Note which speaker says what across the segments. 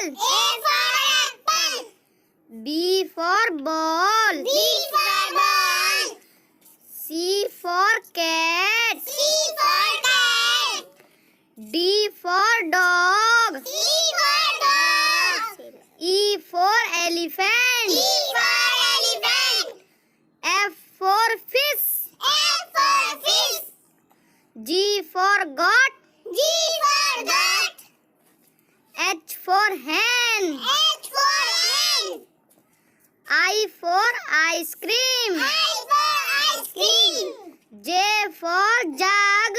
Speaker 1: apple. B for ball. C for cat. D for dog. E for elephant. F for fish. G for goat. H for hen. I for ice cream. J for jug.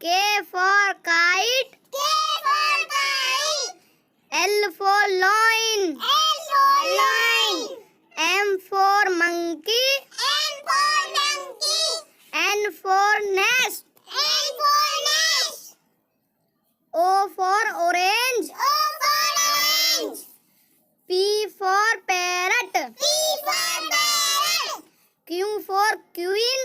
Speaker 1: K for kite. L for loin. M for monkey. N for nest. O for orange. P for parrot. Q for queen.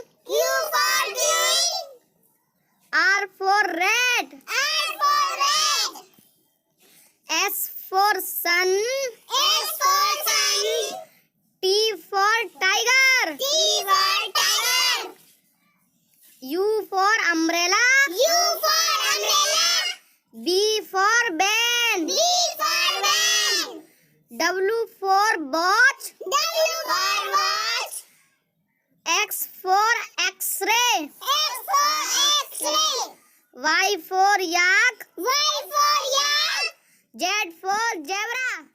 Speaker 1: R for rat. S for sun. T for tiger. U for umbrella. B for band. W for watch. X for X-ray. Y for yak. Z for zebra.